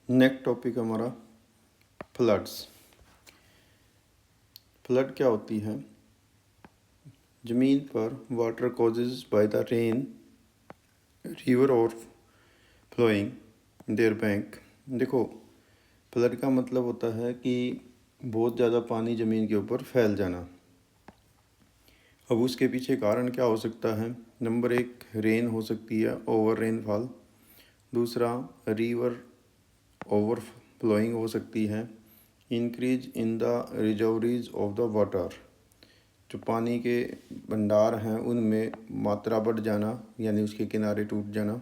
Next topic हमारा floods. Flood क्या होती है? ज़मीन पर water causes by the rain, river और फ्लोइंग देयर बैंक। देखो, फ्लड का मतलब होता है कि बहुत ज़्यादा पानी ज़मीन के ऊपर फैल जाना। अब उसके पीछे कारण क्या हो सकता है? नंबर 1, रेन हो सकती है, ओवर रेनफॉल। दूसरा, रिवर ओवर फ्लोइंग हो सकती है, increase in the reservoirs of the water. जो पानी के भंडार हैं उनमें मात्रा बढ़ जाना, यानी उसके किनारे टूट जाना।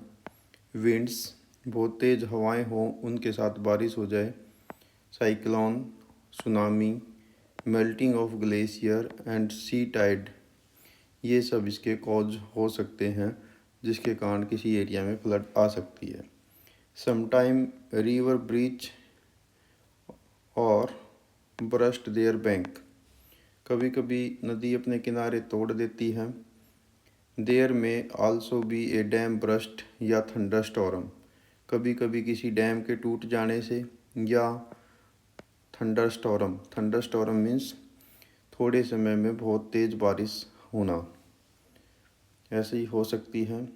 विंड्स, बहुत तेज़ हवाएं हों, उनके साथ बारिश हो जाए। Cyclone, tsunami, melting of glacier and sea tide, ये सब इसके कॉज हो सकते हैं जिसके कारण किसी एरिया में फ्लड आ सकती है। समटाइम रिवर ब्रीच और ब्रस्ट देयर बैंक, कभी कभी नदी अपने किनारे तोड़ देती है। देयर में also be A dam burst या थंडर स्टॉर्म, कभी कभी किसी डैम के टूट जाने से, या थंडर स्टॉर्म मीन्स थोड़े समय में बहुत तेज़ बारिश होना। ऐसे ही हो सकती है।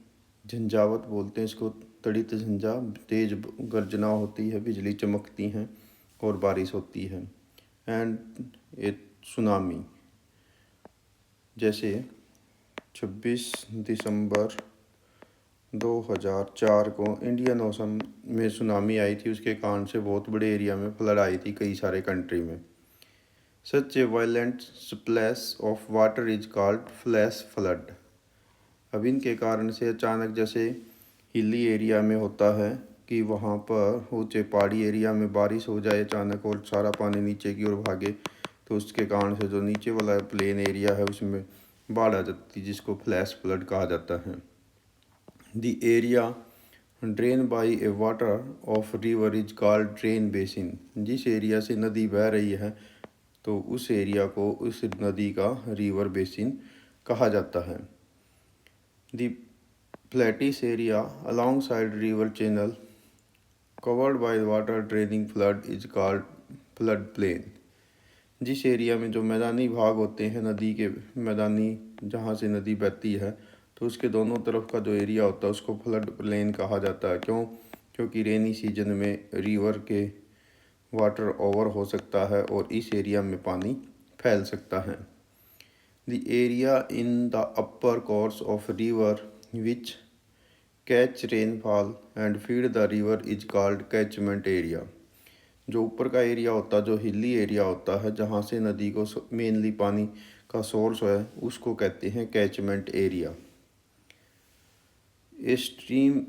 झंझावत बोलते हैं इसको, तड़ित झंझा, तेज गर्जना होती है, बिजली चमकती हैं और बारिश होती है। एंड ए सुनामी, जैसे 26 दिसंबर 2004 को इंडियन ओशन में सुनामी आई थी। उसके कारण से बहुत बड़े एरिया में फ्लड आई थी कई सारे कंट्री में। Such a violent splash of water is called flash flood. अब इनके कारण से अचानक, जैसे हिली एरिया में होता है कि वहाँ पर ऊंचे पहाड़ी एरिया में बारिश हो जाए अचानक और सारा पानी नीचे की ओर भागे, तो उसके कारण से जो नीचे वाला प्लेन एरिया है उसमें बाढ़ आ जाती है, जिसको फ्लैश फ्लड कहा जाता है। The area drain by A water of river is called drain basin. जिस एरिया से नदी बह रही है तो उस एरिया को, उस नदी का रिवर बेसिन कहा जाता है। The flattish area alongside river channel covered by water draining flood is called flood plain। जिस एरिया में जो मैदानी भाग होते हैं नदी के, मैदानी जहाँ से नदी बहती है, तो उसके दोनों तरफ का जो एरिया होता है उसको फ्लड प्लेन कहा जाता है। क्यों? क्योंकि रेनी सीजन में रिवर के वाटर ओवर हो सकता है और इस एरिया में पानी फैल सकता है। The area in the upper course of river which catch rainfall and feed the river is called catchment area. जो ऊपर का एरिया होता है, जो हिली एरिया होता है, जहाँ से नदी को मेनली पानी का सोर्स है, उसको कहते हैं कैचमेंट एरिया। ए स्ट्रीम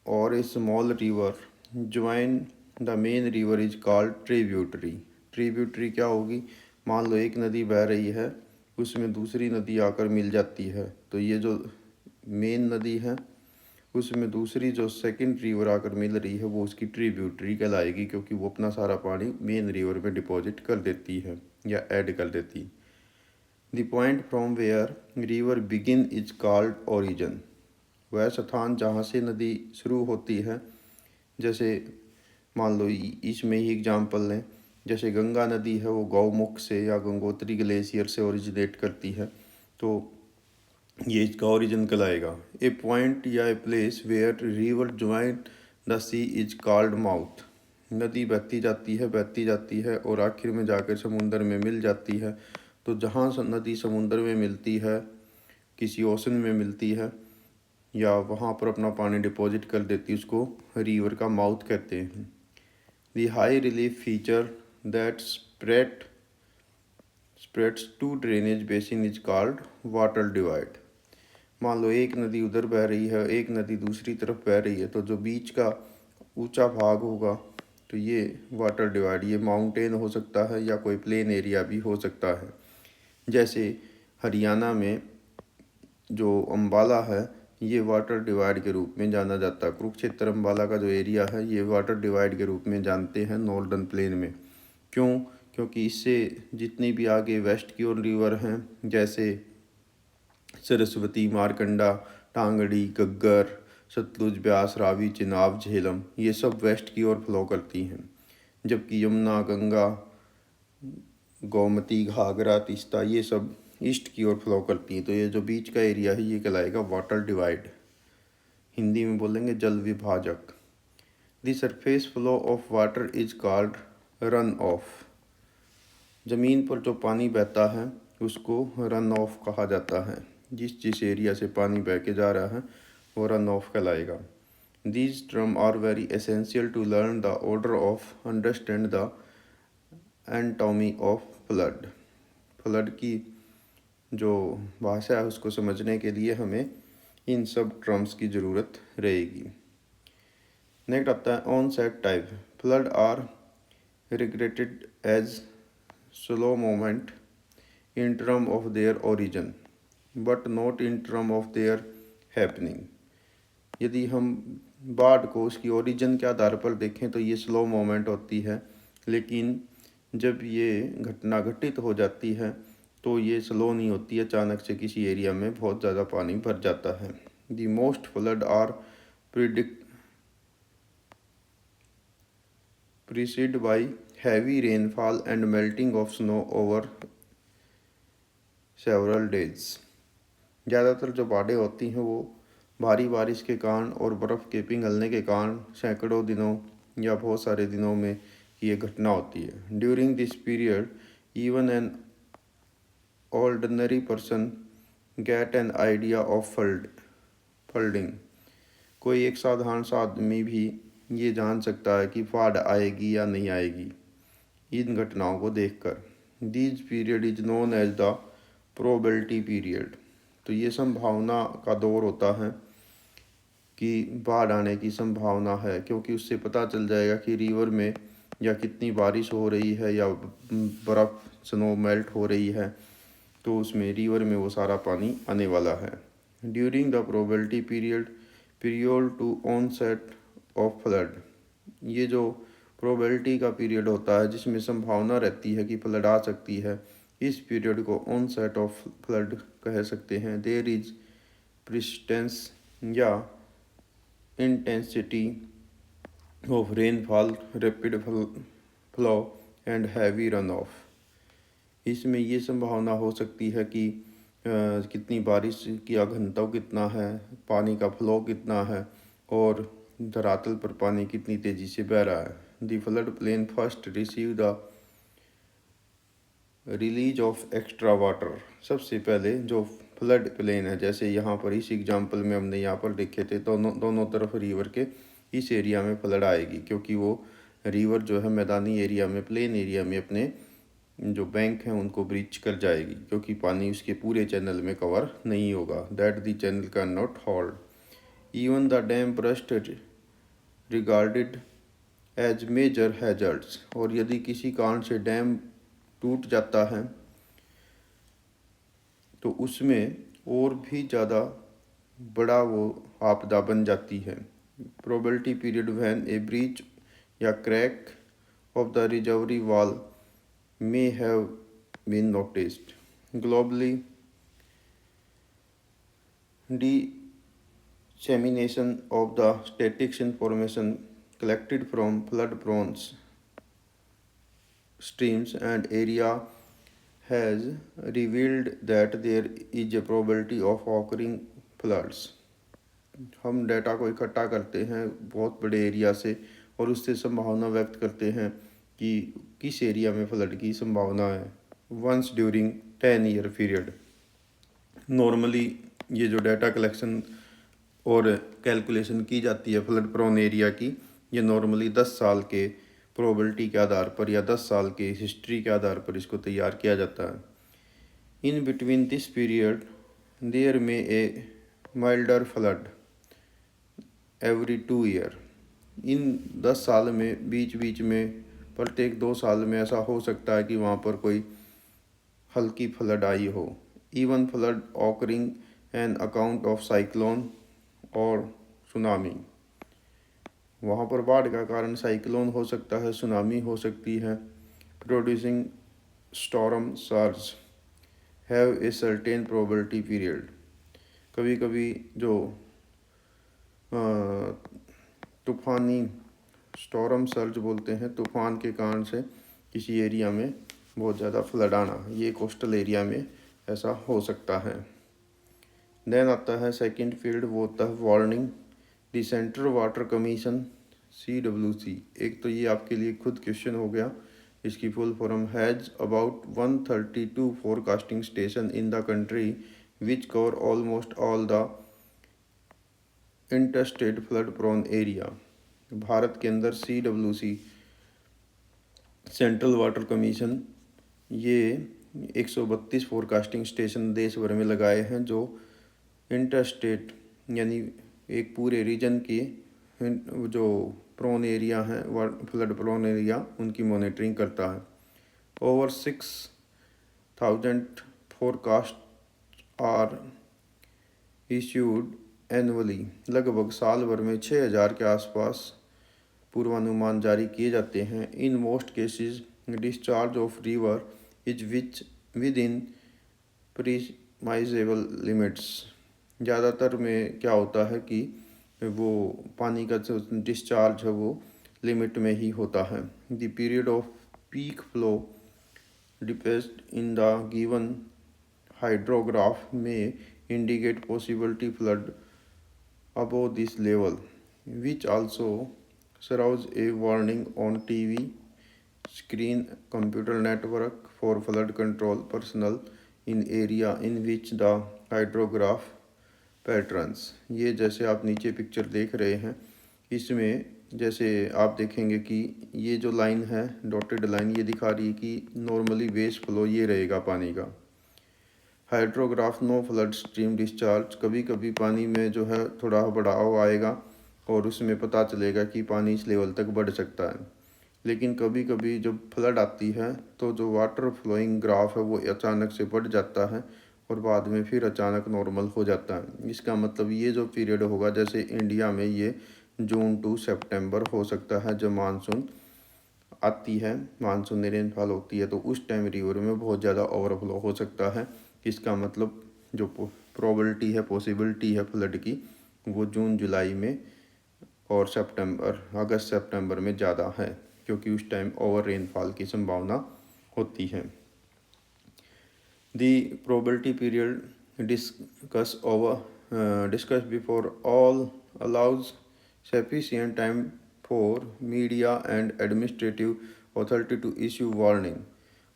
और a small river join the main river is called tributary. Tributary क्या होगी? मान लो एक नदी बह रही है, उसमें दूसरी नदी आकर मिल जाती है, तो ये जो मेन नदी है उसमें दूसरी जो सेकंड रिवर आकर मिल रही है वो उसकी ट्रिब्यूटरी कहलाएगी, क्योंकि वो अपना सारा पानी मेन रिवर में डिपॉजिट कर देती है या ऐड कर देती है। The point from where river begin is called origin. वह स्थान जहाँ से नदी शुरू होती है, जैसे मान लो इसमें ही एग्जाम्पल लें, जैसे गंगा नदी है वो गौमुख से या गंगोत्री ग्लेशियर से ओरिजिनेट करती है, तो ये इसका ओरिजिन कहलाएगा। ए पॉइंट या a place where river join the sea is called mouth. नदी बहती जाती है और आखिर में जाकर समुंदर में मिल जाती है। तो जहाँ नदी समुंदर में मिलती है, किसी ओशन में मिलती है, या वहाँ पर अपना पानी डिपॉजिट कर देती है, उसको रिवर का माउथ कहते हैं। The high relief feature that spreads to drainage basin is called water divide. मान लो एक नदी उधर बह रही है, एक नदी दूसरी तरफ बह रही है, तो जो बीच का ऊंचा भाग होगा तो ये वाटर डिवाइड, ये माउंटेन हो सकता है या कोई प्लेन एरिया भी हो सकता है। जैसे हरियाणा में जो अम्बाला है, ये वाटर डिवाइड के रूप में जाना जाता है। कुरुक्षेत्र अम्बाला का जो एरिया है ये वाटर डिवाइड के रूप में जानते हैं नॉर्दर्न प्लेन में। क्यों? क्योंकि इससे जितनी भी आगे वेस्ट की ओर रिवर हैं, जैसे सरस्वती, मारकंडा, टांगड़ी, गग्गर, सतलुज, ब्यास, रावी, चिनाब, झेलम ये सब वेस्ट की ओर फ्लो करती हैं, जबकि यमुना, गंगा, गोमती, घाघरा, तीस्ता ये सब ईस्ट की ओर फ्लो करती हैं। तो ये जो बीच का एरिया है ये कहलाएगा वाटर डिवाइड, हिंदी में बोलेंगे जल विभाजक। The surface flow of water is called run of. ज़मीन पर जो पानी बहता है उसको रन ऑफ कहा जाता है। जिस जिस एरिया से पानी बह के जा रहा है वो रन ऑफ कहलाएगा। These terms are very essential to learn the order of understand the anatomy of flood. Flood की जो भाषा है उसको समझने के लिए हमें इन सब टर्म्स की ज़रूरत रहेगी। नेक्स्ट आता है onset type. Flood are regarded as slow moment in term of their origin but not in term of their happening। यदि हम बाढ़ को उसकी ओरिजिन के आधार पर देखें तो ये स्लो मोमेंट होती है, लेकिन जब ये घटना घटित हो जाती है तो ये स्लो नहीं होती, अचानक से किसी एरिया में बहुत ज़्यादा पानी भर जाता है। The most flood are preceded by heavy rainfall and melting of snow over several days। ज़्यादातर जो बाढ़ें होती हैं वो भारी बारिश के कारण और बर्फ़ के पिघलने के कारण सैकड़ों दिनों या बहुत सारे दिनों में ये घटना होती है। During this period even an ordinary person get an idea of flooding. कोई एक साधारण सा आदमी भी ये जान सकता है कि बाढ़ आएगी या नहीं आएगी इन घटनाओं को देखकर। This period is known as the probability period. तो ये संभावना का दौर होता है कि बाढ़ आने की संभावना है, क्योंकि उससे पता चल जाएगा कि रिवर में या कितनी बारिश हो रही है या बर्फ़ स्नो मेल्ट हो रही है, तो उसमें रिवर में वो सारा पानी आने वाला है। During the probability period to onset of flood. ये जो प्रोबेबिलिटी का पीरियड होता है जिसमें संभावना रहती है कि फ्लड आ सकती है, इस पीरियड को ऑनसेट ऑफ फ्लड कह सकते हैं। देयर इज प्रिस्टेंस या intensity of rainfall, rapid flow and heavy run of. इसमें ये संभावना हो सकती है कि कितनी बारिश की घनत्व कितना है, पानी का फ्लो कितना है और धरातल पर पानी कितनी तेज़ी से बह रहा है। The flood plain first receive the release of extra water. सबसे पहले जो फ्लड प्लेन है, जैसे यहाँ पर इस एग्जांपल में हमने यहाँ पर देखे थे, दोनों तरफ रिवर के इस एरिया में फ्लड आएगी, क्योंकि वो रिवर जो है मैदानी एरिया में, प्लेन एरिया में अपने जो बैंक हैं उनको ब्रीच कर जाएगी, क्योंकि पानी उसके पूरे चैनल में कवर नहीं होगा। That the channel can not hold even the dam burst regarded as major hazards. और यदि किसी कारण से डैम टूट जाता है तो उसमें और भी ज़्यादा बड़ा वो आपदा बन जाती है। Probability period when a breach या crack of the reservoir wall may have been noticed globally। Dissemination of the static information collected from flood-prone streams and area has revealed that there is a probability of occurring floods। हम data को इकट्ठा करते हैं बहुत बड़े area से और उससे संभावना व्यक्त करते हैं कि किस एरिया में फ्लड की संभावना है। Once during 10 year period. Normally ये जो डाटा कलेक्शन और कैलकुलेशन की जाती है फ्लड प्रोन एरिया की, ये नॉर्मली 10 साल के प्रोबेबिलिटी के आधार पर या 10 साल के हिस्ट्री के आधार पर इसको तैयार किया जाता है। In between this period there में a milder flood every 2 year. इन 10 साल में बीच बीच में प्रत्येक 2 साल में ऐसा हो सकता है कि वहाँ पर कोई हल्की फ्लड आई हो। Even flood occurring an account of cyclone और सुनामी। वहाँ पर बाढ़ का कारण साइक्लोन हो सकता है, सुनामी हो सकती है। Producing storm surge have a certain probability period. कभी कभी जो तूफ़ानी स्टॉर्म सर्ज बोलते हैं, तूफ़ान के कारण से किसी एरिया में बहुत ज़्यादा फ्लड आना, ये कोस्टल एरिया में ऐसा हो सकता है। देन आता है सेकंड फील्ड, वो होता है warning. The central water commission CWC, एक तो ये आपके लिए खुद क्वेश्चन हो गया। इसकी full form has about 132 forecasting station in the country which cover almost all the interstate flood prone area. Bharat के अंदर CWC सेंट्रल वाटर कमीशन ये 132 फोरकास्टिंग स्टेशन देश भर में लगाए हैं, जो इंटरस्टेट यानी एक पूरे रीजन की जो प्रोन एरिया हैं, फ्लड प्रोन एरिया, उनकी मॉनिटरिंग करता है। Over 6,000 forecast are issued annually, लगभग साल भर में 6,000 के आसपास पूर्वानुमान जारी किए जाते हैं। In most cases discharge of river is within permissible limits. ज़्यादातर में क्या होता है कि वो पानी का जो डिस्चार्ज है वो लिमिट में ही होता है। The period off peak flow depend in the given hydrograph में indicate possibility flood above this level, which also serves a warning on TV screen, computer network for flood control personnel in area in which the hydrograph patterns। ये जैसे आप नीचे picture देख रहे हैं, इसमें जैसे आप देखेंगे कि ये जो लाइन है, डॉटेड लाइन, ये दिखा रही है कि नॉर्मली बेस फ्लो ये रहेगा पानी का। Hydrograph no flood stream discharge, कभी कभी पानी में जो है थोड़ा बढ़ाव आएगा और उसमें पता चलेगा कि पानी इस लेवल तक बढ़ सकता है, लेकिन कभी कभी जब फ्लड आती है तो जो वाटर फ्लोइंग ग्राफ है वो अचानक से बढ़ जाता है और बाद में फिर अचानक नॉर्मल हो जाता है। इसका मतलब ये जो पीरियड होगा, जैसे इंडिया में ये जून टू सितंबर हो सकता है, जब मानसून आती है, मानसून रेनफॉल होती है, तो उस टाइम रिवर में बहुत ज़्यादा ओवरफ्लो हो सकता है। इसका मतलब जो प्रोबेबिलिटी है, पॉसिबिलिटी है फ्लड की, वो जून जुलाई में और अगस्त सितंबर में ज़्यादा है, क्योंकि उस टाइम ओवर रेनफॉल की संभावना होती है। The probability period discuss before all allows sufficient time for media and administrative authority to issue warning.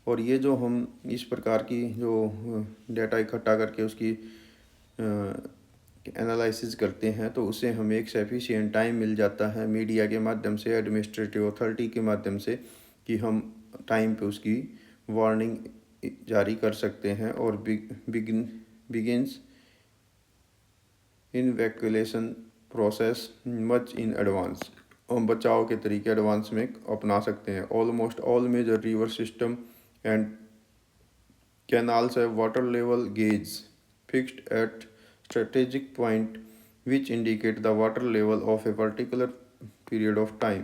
और ये जो हम इस प्रकार की जो डेटा इकट्ठा करके उसकी एनालिसिस करते हैं, तो उससे हमें एक सफिशिएंट टाइम मिल जाता है मीडिया के माध्यम से, एडमिनिस्ट्रेटिव अथॉरिटी के माध्यम से, कि हम टाइम पे उसकी वार्निंग जारी कर सकते हैं और begins evacuation process much in advance. हम बचाव के तरीके एडवांस में अपना सकते हैं। Almost all major river system and canals have water level gauge fixed at strategic point which indicate the water level of a particular period of time.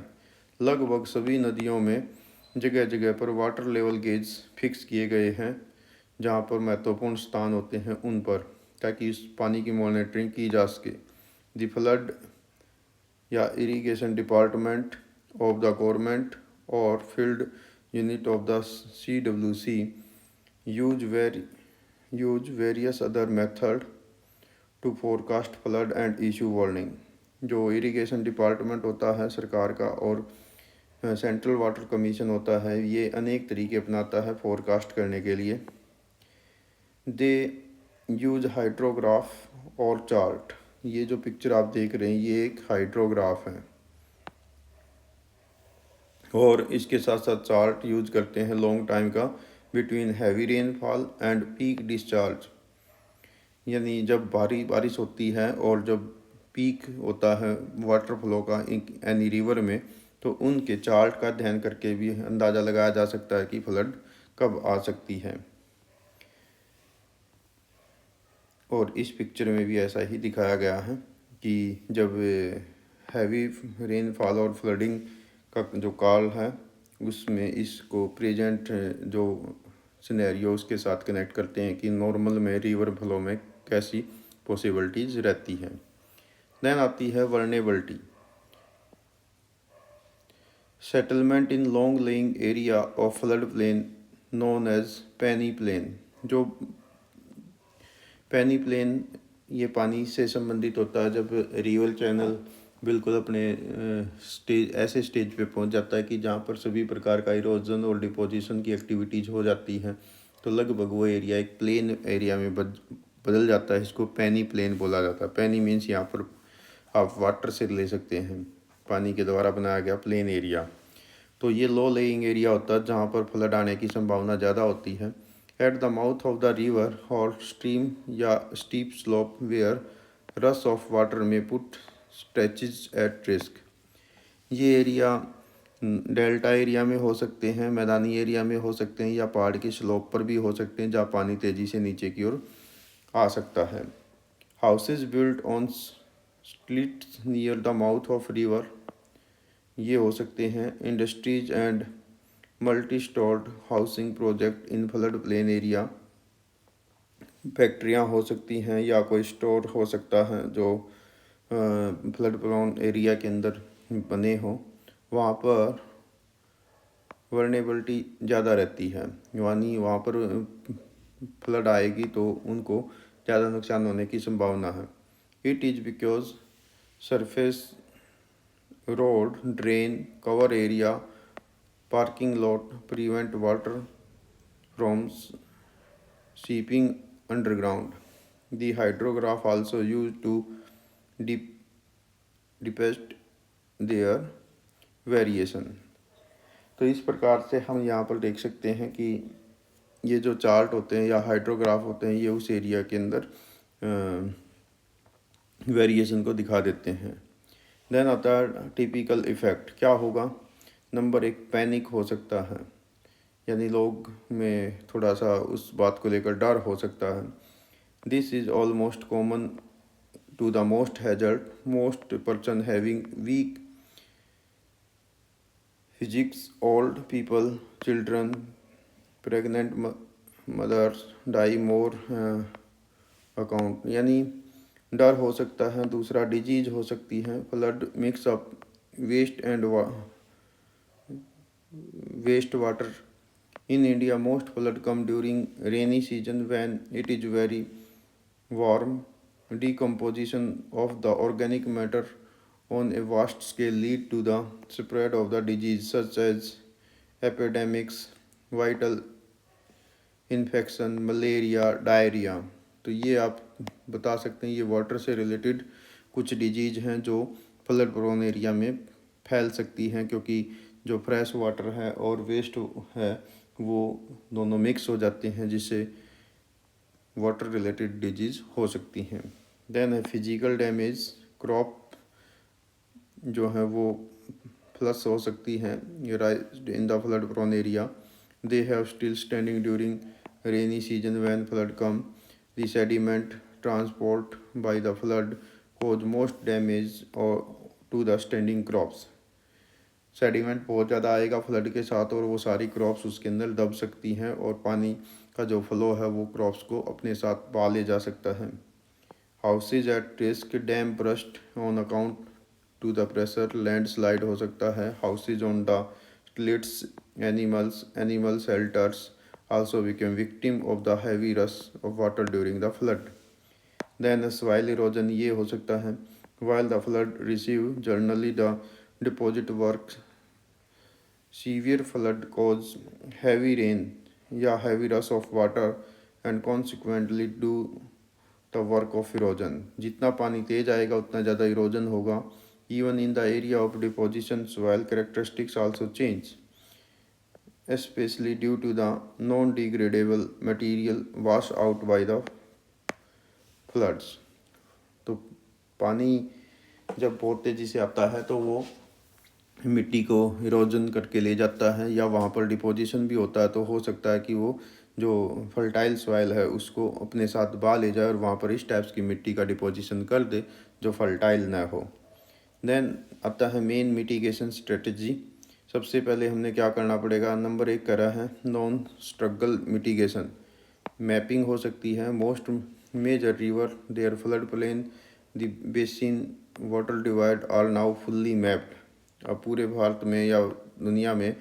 लगभग सभी नदियों में जगह जगह पर वाटर लेवल गेज फिक्स किए गए हैं, जहाँ पर महत्वपूर्ण स्थान होते हैं उन पर, ताकि इस पानी की मॉनिटरिंग की जा सके। द फ्लड या irrigation department of the government और field unit of the CWC use various other method to forecast flood and issue warning. जो इरिगेशन डिपार्टमेंट होता है सरकार का और सेंट्रल वाटर कमीशन होता है, ये अनेक तरीके अपनाता है फोरकास्ट करने के लिए। दे यूज हाइड्रोग्राफ और चार्ट। ये जो पिक्चर आप देख रहे हैं, ये एक हाइड्रोग्राफ है और इसके साथ साथ चार्ट यूज करते हैं लॉन्ग टाइम का, between heavy rainfall and peak discharge. यानी जब भारी बारिश होती है और जब पीक होता है वाटर फ्लो का एनी रिवर में, तो उनके चार्ट का अध्ययन करके भी अंदाज़ा लगाया जा सकता है कि फ्लड कब आ सकती है। और इस पिक्चर में भी ऐसा ही दिखाया गया है कि जब हैवी रेनफॉल और फ्लडिंग का जो काल है, उसमें इसको प्रेजेंट जो सिनेरियो उसके साथ कनेक्ट करते हैं कि नॉर्मल में रिवर फ्लो में कैसी पॉसिबिलिटीज़ रहती हैं। देन आती है vulnerability, settlement in long lying area of flood plain known as peneplain. जो पेनी प्लेन ये पानी से संबंधित होता है जब रिवर चैनल बिल्कुल अपने स्टेज ऐसे स्टेज पे पहुंच जाता है कि जहाँ पर सभी प्रकार का इरोजन और डिपोजिशन की एक्टिविटीज़ हो जाती हैं, तो लगभग वो एरिया एक प्लेन एरिया में बदल जाता है। इसको पेनी प्लेन बोला जाता है। पेनी मीन्स यहाँ पर आप वाटर से ले सकते हैं, पानी के द्वारा बनाया गया प्लेन एरिया। तो ये लो लेइंग एरिया होता है जहाँ पर फ्लड आने की संभावना ज़्यादा होती है। At the mouth of the river और स्ट्रीम या स्टीप स्लोप वेयर रस ऑफ वाटर में पुट स्ट्रेचेज एट रिस्क। ये एरिया डेल्टा एरिया में हो सकते हैं, मैदानी एरिया में हो सकते हैं, या पहाड़ की स्लोप पर भी हो सकते हैं जहाँ पानी तेज़ी से नीचे की ओर आ सकता है। Houses built on slits near the mouth of river, ये हो सकते हैं industries and multi stored housing project in flood plain area. फैक्ट्रियाँ हो सकती हैं या कोई स्टोर हो सकता है जो फ्लड प्रोन एरिया के अंदर बने हों, वहाँ पर वर्नेबिलिटी ज़्यादा रहती है, यानी वहाँ पर फ्लड आएगी तो उनको ज़्यादा नुकसान होने की संभावना है। It is because surface road, drain, cover area, parking lot prevent water from seeping underground. The hydrograph also used to depict their variation. तो इस प्रकार से हम यहाँ पर देख सकते हैं कि ये जो चार्ट होते हैं या हाइड्रोग्राफ होते हैं, ये उस एरिया के अंदर वेरिएशन को दिखा देते हैं। देन आता है टिपिकल इफ़ेक्ट। क्या होगा? नंबर एक, पैनिक हो सकता है, यानी लोग में थोड़ा सा उस बात को लेकर डर हो सकता है। This is almost common to the most hazard, most person having weak physics, old people, children, pregnant mothers die more account, यानी डर हो सकता है। दूसरा, डिजीज हो सकती है। Flood mix up waste and waste water. In India, most flood come during rainy season when it is very warm. Decomposition of the organic matter on a vast scale lead to the spread of the disease such as epidemics, vital infection, malaria, diarrhea. तो ये आप बता सकते हैं, ये water से related कुछ disease हैं जो फ्लड प्रोन एरिया में फैल सकती हैं, क्योंकि जो फ्रेश वाटर है और वेस्ट है वो दोनों मिक्स हो जाते हैं, जिससे वाटर रिलेटेड डिजीज़ हो सकती हैं। देन है फिजिकल डैमेज। क्रॉप जो है वो फ्लश हो सकती हैं in the flood prone area. They have still standing during rainy season when flood come. The sediment transport by the flood cause most damage और to the standing crops. Sediment बहुत ज़्यादा आएगा फ्लड के साथ और वो सारी क्रॉप्स उसके अंदर दब सकती हैं और पानी का जो फ्लो है वो क्रॉप्स को अपने साथ पा ले जा सकता है। Houses at risk. Dam burst on account to the pressure. Landslide हो सकता है। Houses on the slits. Animal shelters also become victim of the heavy rush of water during the flood. Then soil erosion, ये हो सकता है। While the flood receive generally the deposit works. Severe flood cause heavy rain या heavy rush of water and consequently do the work of erosion. जितना पानी तेज आएगा उतना ज़्यादा इरोजन होगा। Even in the area of deposition, soil characteristics also change, especially due to the non-degradable material washed out by the floods. तो पानी जब बहुत तेज़ी से आता है तो वो मिट्टी को इरोजन करके ले जाता है, या वहाँ पर डिपोजिशन भी होता है, तो हो सकता है कि वो जो फर्टाइल सॉइल है उसको अपने साथ बहा ले जाए और वहाँ पर इस टाइप्स की मिट्टी का डिपोजिशन कर दे जो फर्टाइल ना हो। देन आता है मेन मिटिगेशन स्ट्रेटजी। सबसे पहले हमने क्या करना पड़ेगा? नंबर एक करा है नॉन स्ट्रगल मिटिगेशन। मैपिंग हो सकती है। Most major river there flood plain the basin water divide are now fully mapped. अब पूरे भारत में या दुनिया में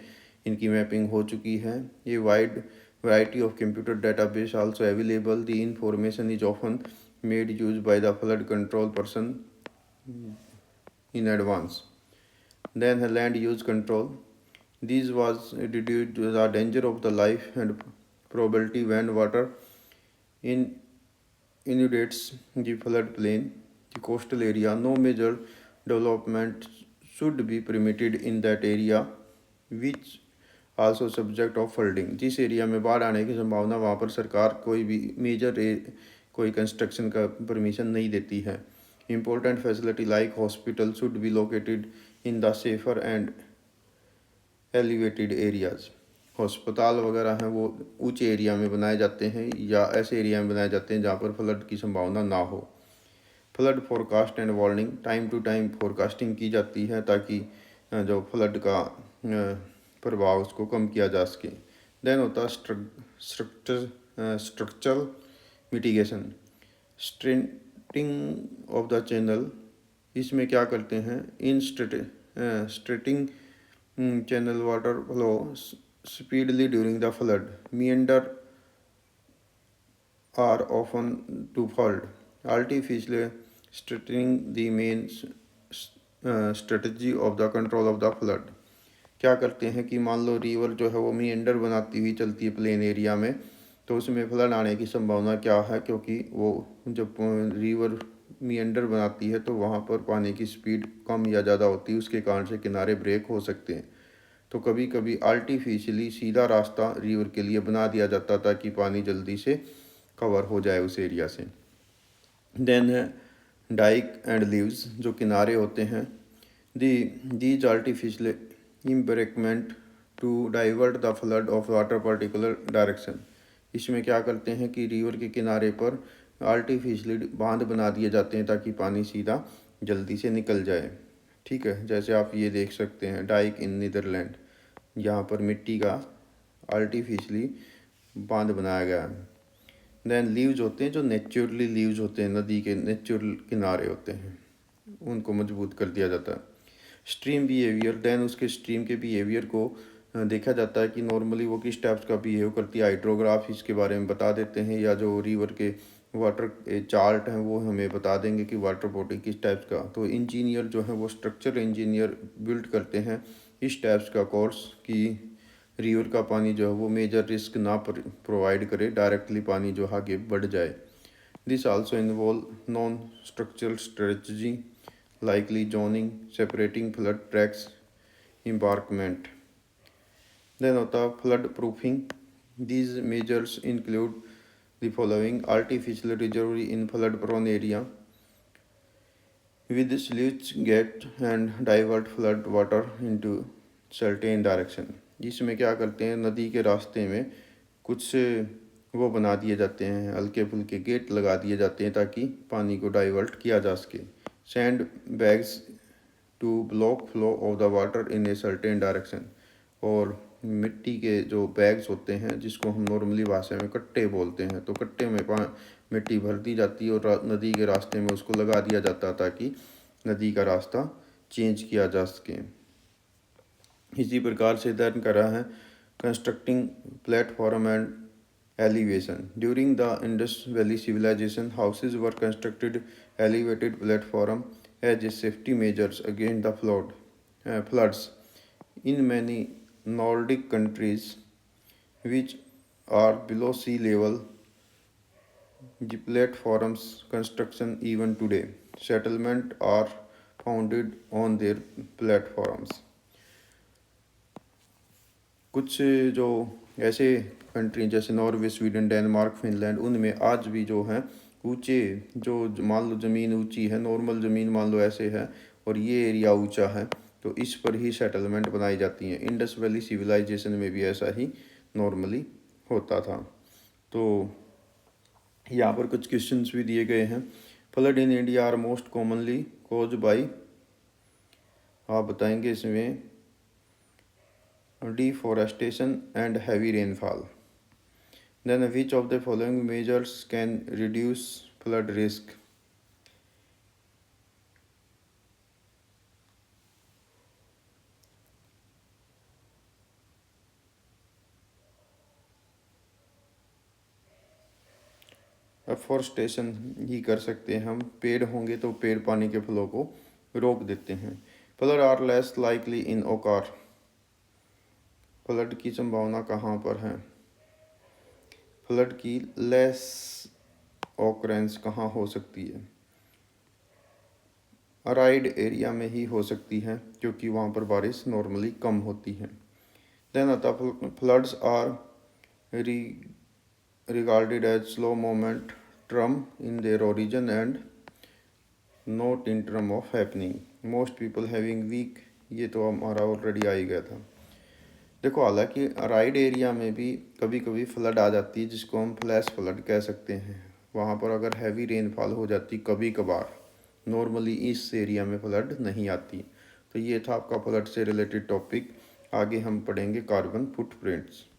इनकी मैपिंग हो चुकी है। ये wide variety of computer database also available. The information is often made use by the flood control person in advance. Then the land use control. This was reduced to the danger of the life and probability when water in inundates the floodplain, the coastal area. No major development should be permitted in that area, which also subject of flooding. जिस area में बाढ़ आने की संभावना वहाँ पर सरकार कोई भी मेजर कोई कंस्ट्रक्शन का परमिशन नहीं देती है। Important facility like hospital should be located in the safer and elevated areas. अस्पताल वगैरह हैं वो ऊंचे एरिया में बनाए जाते हैं या ऐसे एरिया में बनाए जाते हैं जहाँ पर फ्लड की संभावना ना हो। Flood forecast and warning, time to time forecasting की जाती है ताकि जो फ्लड का प्रभाव उसको कम किया जा सके। देन होता है structural mitigation, straightening of the channel. इसमें क्या करते हैं, इन straightening channel water flow speedily during the flood. Meander are often twofold. Artificially straightening the main strategy of the control of the flood. क्या करते हैं कि मान लो रिवर जो है वो मीएंडर बनाती हुई चलती है प्लेन एरिया में, तो उसमें फ्लड आने की संभावना क्या है, क्योंकि वो जब रिवर मीएंडर बनाती है तो वहाँ पर पानी की स्पीड कम या ज़्यादा होती है, उसके कारण से किनारे ब्रेक हो सकते हैं। तो कभी कभी आर्टिफिशियली सीधा रास्ता रिवर के लिए बना दिया जाता ताकि पानी जल्दी से कवर हो जाए उस एरिया से। देन है डाइक एंड लीव्स, जो किनारे होते हैं। These artificial embankment to divert the flood of water particular direction. इसमें क्या करते हैं कि रिवर के किनारे पर आर्टिफिशियली बांध बना दिए जाते हैं ताकि पानी सीधा जल्दी से निकल जाए। ठीक है, जैसे आप ये देख सकते हैं डाइक इन नीदरलैंड, यहाँ पर मिट्टी का आर्टिफिशियली बांध बनाया गया है। देन लीव्स होते हैं जो नेचुरली लीव्स होते हैं, नदी के नेचुरल किनारे होते हैं, उनको मजबूत कर दिया जाता है। स्ट्रीम बिहेवियर, देन उसके स्ट्रीम के बिहेवियर को देखा जाता है कि नॉर्मली वो किस टाइप्स का बिहेव करती है। हाइड्रोग्राफ इसके बारे में बता देते हैं, या जो रिवर के वाटर चार्ट हैं वो हमें बता देंगे कि वाटर बॉडी किस टाइप्स का। तो इंजीनियर जो है वो स्ट्रक्चर इंजीनियर बिल्ड करते हैं इस टाइप्स का कोर्स कि रिवर का पानी जो है वो मेजर रिस्क ना प्रोवाइड करे, डायरेक्टली पानी जो आगे बढ़ जाए। This also involve non structural strategy likely zoning, separating flood tracks, embarkment. Then होता है flood proofing. These measures include the following: artificial reservoir in flood prone area with sluice gate and divert flood water into certain direction। जिसमें क्या करते हैं, नदी के रास्ते में कुछ वो बना दिए जाते हैं, हल्के फुल्के गेट लगा दिए जाते हैं ताकि पानी को डाइवर्ट किया जा सके। Sand bags to block flow of the water in a certain direction, और मिट्टी के जो बैग्स होते हैं जिसको हम नॉर्मली भाषा में कट्टे बोलते हैं, तो कट्टे में मिट्टी भर दी जाती है और नदी के रास्ते में उसको लगा दिया जाता ताकि नदी का रास्ता चेंज किया जा सके। इसी प्रकार से दर्न करा है constructing platform and elevation. During the Indus valley civilization houses were constructed elevated platform as a safety measures against the floods. In many Nordic countries which are below sea level, the platforms construction even today. Settlement are founded on their platforms. कुछ जो ऐसे country जैसे Norway, Sweden, Denmark, Finland, उनमें आज भी जो हैं ऊंचे, जो मान लो ज़मीन ऊंची है, नॉर्मल ज़मीन मान लो ऐसे है और ये एरिया ऊंचा है, तो इस पर ही सेटलमेंट बनाई जाती हैं। इंडस वैली सिविलाइजेशन में भी ऐसा ही नॉर्मली होता था। तो यहाँ पर कुछ क्वेश्चंस भी दिए गए हैं। Flood in India are most commonly cause by, आप बताएंगे इसमें deforestation and heavy rainfall. Then which of the following measures can reduce flood risk? Afforestation ही कर सकते हैं हम। पेड़ होंगे तो पेड़ पानी के फ्लो को रोक देते हैं। Flood are less likely in ओकार। फ्लड की संभावना कहाँ पर है? फ्लड की लेस ऑकरेंस कहाँ हो सकती है? अराइड एरिया में ही हो सकती है, क्योंकि वहाँ पर बारिश नॉर्मली कम होती है। देन आता floods are regarded as slow momentum in their origin and not in term of happening. Most people having weak, ये तो हमारा ऑलरेडी आ ही गया था। देखो, हालांकि राइड एरिया में भी कभी कभी फ्लड आ जाती है, जिसको हम फ्लैश फ्लड कह सकते हैं। वहाँ पर अगर हैवी रेनफॉल हो जाती कभी कभार, नॉर्मली इस एरिया में फ्लड नहीं आती। तो ये था आपका फ्लड से रिलेटेड टॉपिक। आगे हम पढ़ेंगे कार्बन फुटप्रिंट्स।